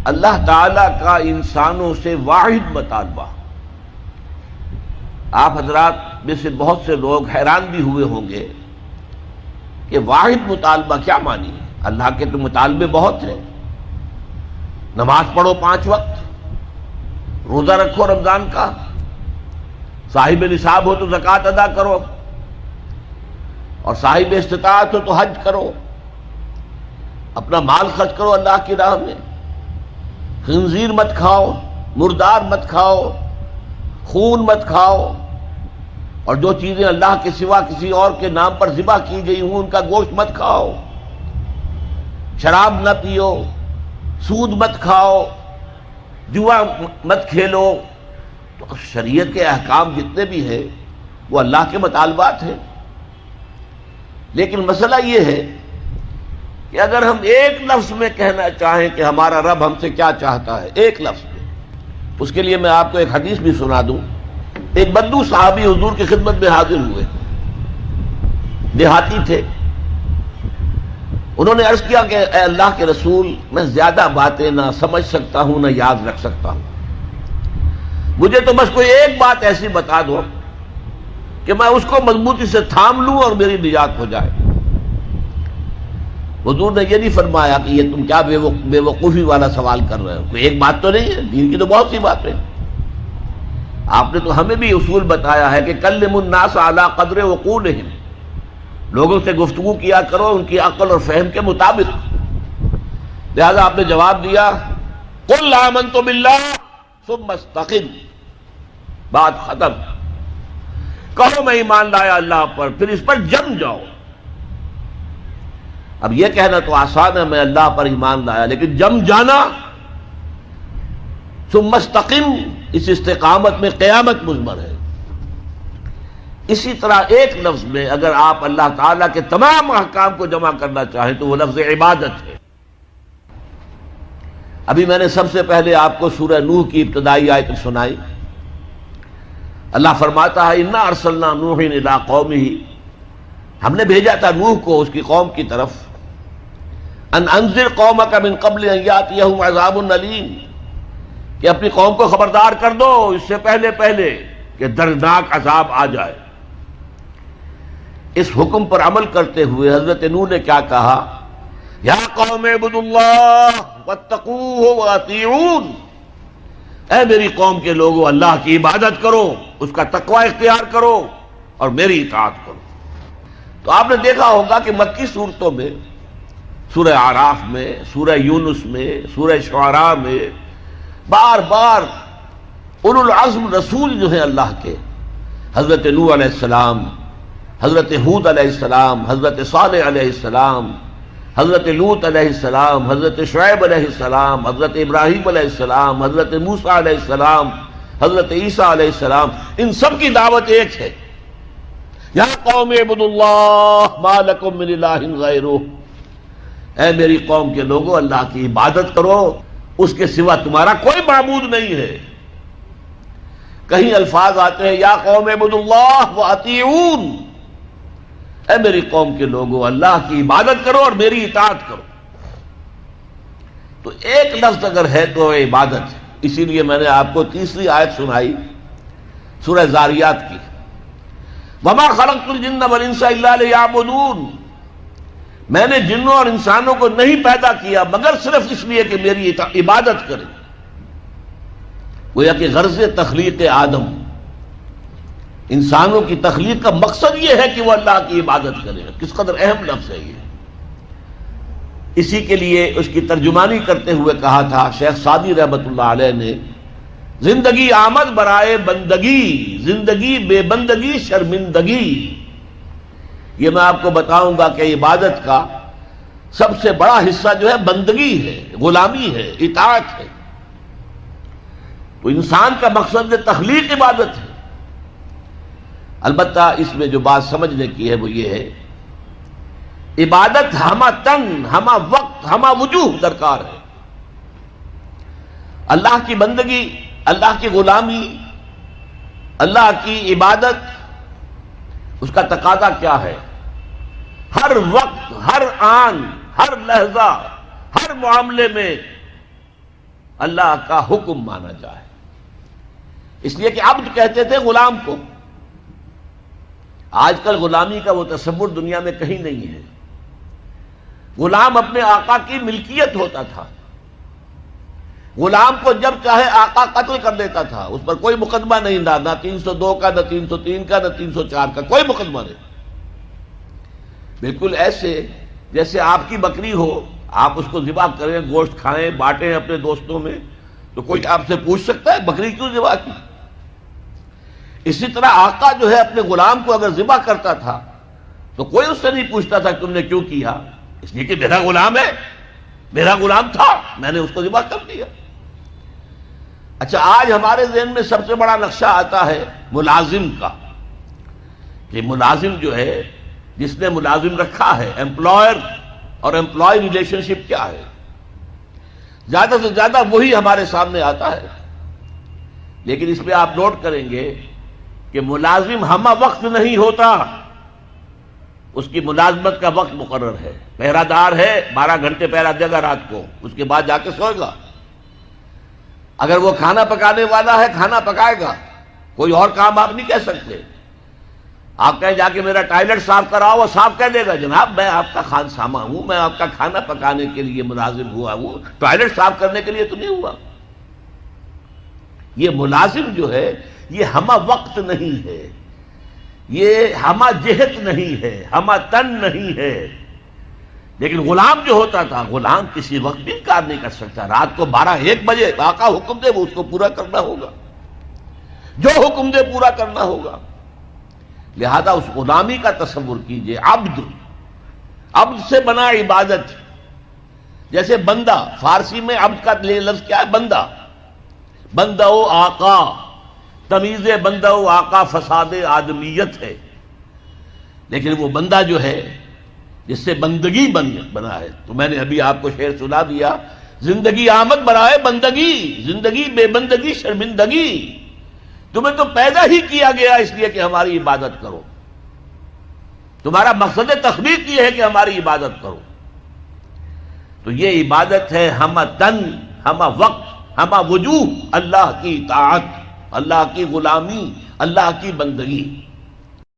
اللہ تعالی کا انسانوں سے واحد مطالبہ. آپ حضرات میں سے بہت سے لوگ حیران بھی ہوئے ہوں گے کہ واحد مطالبہ کیا مانی ہے. اللہ کے تو مطالبے بہت ہیں. نماز پڑھو 5 وقت، روزہ رکھو رمضان کا، صاحب نصاب ہو تو زکوٰۃ ادا کرو، اور صاحب استطاعت ہو تو حج کرو، اپنا مال خرچ کرو اللہ کی راہ میں، خنزیر مت کھاؤ، مردار مت کھاؤ، خون مت کھاؤ، اور جو چیزیں اللہ کے سوا کسی اور کے نام پر ذبح کی گئی ہوں ان کا گوشت مت کھاؤ، شراب نہ پیو، سود مت کھاؤ، جوا مت کھیلو. تو شریعت کے احکام جتنے بھی ہیں وہ اللہ کے مطالبات ہیں. لیکن مسئلہ یہ ہے کہ اگر ہم ایک لفظ میں کہنا چاہیں کہ ہمارا رب ہم سے کیا چاہتا ہے، ایک لفظ میں، اس کے لیے میں آپ کو ایک حدیث بھی سنا دوں. ایک بدو صحابی حضور کی خدمت میں حاضر ہوئے، دیہاتی تھے. انہوں نے عرض کیا کہ اے اللہ کے رسول، میں زیادہ باتیں نہ سمجھ سکتا ہوں نہ یاد رکھ سکتا ہوں، مجھے تو بس کوئی ایک بات ایسی بتا دو کہ میں اس کو مضبوطی سے تھام لوں اور میری نجات ہو جائے. حضور نے یہ نہیں فرمایا کہ یہ تم کیا بے وقوفی والا سوال کر رہے ہو، کوئی ایک بات تو نہیں ہے، دین کی تو بہت سی باتیں. آپ نے تو ہمیں بھی اصول بتایا ہے کہ کلم الناس علی قدر عقولہم، لوگوں سے گفتگو کیا کرو ان کی عقل اور فہم کے مطابق. لہذا آپ نے جواب دیا قل آمنت باللہ ثم استقم، بات ختم. کہو میں ایمان لایا اللہ پر، پھر اس پر جم جاؤ. اب یہ کہنا تو آسان ہے میں اللہ پر ایمان لایا، لیکن جم جانا، ثم استقم، اس استقامت میں قیامت مضمر ہے. اسی طرح ایک لفظ میں اگر آپ اللہ تعالیٰ کے تمام احکام کو جمع کرنا چاہیں تو وہ لفظ عبادت ہے. ابھی میں نے سب سے پہلے آپ کو سورہ نوح کی ابتدائی آیت سنائی. اللہ فرماتا ہے انا ارسلنا نوحا الی قومہ، ہم نے بھیجا تھا نوح کو اس کی قوم کی طرف. ان انذر قومک من قبل ان یاتیہم عذاب الیم، کہ اپنی قوم کو خبردار کر دو اس سے پہلے کہ دردناک عذاب آ جائے. اس حکم پر عمل کرتے ہوئے حضرت نوح نے کیا کہا؟ یا قوم اعبدوا اللہ واتقوہ واطیعون، اے میری قوم کے لوگوں اللہ کی عبادت کرو، اس کا تقوی اختیار کرو اور میری اطاعت کرو. تو آپ نے دیکھا ہوگا کہ مکی صورتوں میں، سورہ اعراف میں، سورہ یونس میں، سورہ شعراء میں بار بار اولو العزم رسول جو ہیں اللہ کے، حضرت نوح علیہ السلام، حضرت ہود علیہ السلام، حضرت صالح علیہ السلام، حضرت لوط علیہ السلام، حضرت شعیب علیہ السلام، حضرت ابراہیم علیہ السلام، حضرت موسیٰ علیہ السلام، حضرت عیسیٰ علیہ السلام، ان سب کی دعوت ایک ہے، یا قوم اعبدوا اللہ ما لکم من الہ غیرہ، اے میری قوم کے لوگوں اللہ کی عبادت کرو، اس کے سوا تمہارا کوئی معبود نہیں ہے. کہیں الفاظ آتے ہیں یا قوم اعبدوا اللہ واطیعون، اے میری قوم کے لوگوں اللہ کی عبادت کرو اور میری اطاعت کرو. تو ایک لفظ اگر ہے تو عبادت ہے. اسی لیے میں نے آپ کو تیسری آیت سنائی سورہ زاریات کی، وما خلقت الجن والانس الا لیعبدون، میں نے جنوں اور انسانوں کو نہیں پیدا کیا مگر صرف اس لیے کہ میری عبادت کریں. گویا کہ غرض تخلیق آدم، انسانوں کی تخلیق کا مقصد یہ ہے کہ وہ اللہ کی عبادت کریں. کس قدر اہم لفظ ہے یہ. اسی کے لیے اس کی ترجمانی کرتے ہوئے کہا تھا شیخ سعدی رحمۃ اللہ علیہ نے، زندگی آمد برائے بندگی، زندگی بے بندگی شرمندگی. یہ میں آپ کو بتاؤں گا کہ عبادت کا سب سے بڑا حصہ جو ہے بندگی ہے، غلامی ہے، اطاعت ہے. تو انسان کا مقصد تخلیق عبادت ہے. البتہ اس میں جو بات سمجھنے کی ہے وہ یہ ہے، عبادت ہمہ تن، ہمہ وقت، ہمہ وجوہ درکار ہے. اللہ کی بندگی، اللہ کی غلامی، اللہ کی عبادت، اس کا تقاضا کیا ہے؟ ہر وقت، ہر آن، ہر لحظہ، ہر معاملے میں اللہ کا حکم مانا جائے. اس لیے کہ عبد کہتے تھے غلام کو. آج کل غلامی کا وہ تصور دنیا میں کہیں نہیں ہے. غلام اپنے آقا کی ملکیت ہوتا تھا. غلام کو جب چاہے آقا قتل کر دیتا تھا، اس پر کوئی مقدمہ نہیں تھا، نہ 302 کا، نہ 303 کا، نہ 304 کا، کوئی مقدمہ نہیں. بالکل ایسے جیسے آپ کی بکری ہو، آپ اس کو ذبح کریں، گوشت کھائیں، بانٹیں اپنے دوستوں میں، تو کوئی آپ سے پوچھ سکتا ہے بکری کیوں ذبح کی؟ اسی طرح آقا جو ہے اپنے غلام کو اگر ذبح کرتا تھا تو کوئی اس سے نہیں پوچھتا تھا کہ تم نے کیوں کیا، اس لیے کہ میرا غلام ہے، میرا غلام تھا، میں نے اس کو ذبح کر دیا. اچھا، آج ہمارے ذہن میں سب سے بڑا نقشہ آتا ہے ملازم کا، کہ ملازم جو ہے، جس نے ملازم رکھا ہے، ایمپلائر اور ایمپلائی ریلیشن شپ کیا ہے. زیادہ سے زیادہ وہی ہمارے سامنے آتا ہے. لیکن اس پہ آپ نوٹ کریں گے کہ ملازم ہمہ وقت نہیں ہوتا، اس کی ملازمت کا وقت مقرر ہے. پہرہ دار ہے، 12 گھنٹے پہرہ دے گا رات کو، اس کے بعد جا کے سوئے گا. اگر وہ کھانا پکانے والا ہے، کھانا پکائے گا، کوئی اور کام آپ نہیں کہہ سکتے. آپ کہیں جا کے میرا ٹوائلٹ صاف کراؤ، وہ صاف کہہ دے گا، جناب میں آپ کا خانسامہ ہوں، میں آپ کا کھانا پکانے کے لیے ملازم ہوا ہوں، ٹوائلٹ صاف کرنے کے لیے تو نہیں ہوا. یہ ملازم جو ہے یہ ہمہ وقت نہیں ہے، یہ ہمہ جہت نہیں ہے، ہمہ تن نہیں ہے. لیکن غلام جو ہوتا تھا، غلام کسی وقت بھی انکار نہیں کر سکتا. رات کو 12-1 بجے آقا حکم دے وہ اس کو پورا کرنا ہوگا، جو حکم دے پورا کرنا ہوگا. لہذا اس غلامی کا تصور کیجئے. عبد سے بنا عبادت. جیسے بندہ، فارسی میں عبد کا لفظ کیا ہے؟ بندہ. بندہ و آقا، تمیز بندہ و آقا فساد آدمیت ہے. لیکن وہ بندہ جو ہے جس سے بندگی بنا ہے، تو میں نے ابھی آپ کو شعر سنا دیا، زندگی آمد برائے بندگی، زندگی بے بندگی شرمندگی. تمہیں تو پیدا ہی کیا گیا اس لیے کہ ہماری عبادت کرو. تمہارا مقصد تخلیق یہ ہے کہ ہماری عبادت کرو. تو یہ عبادت ہے ہمہ تن، ہمہ وقت، ہمہ وجوہ، اللہ کی اطاعت، اللہ کی غلامی، اللہ کی بندگی.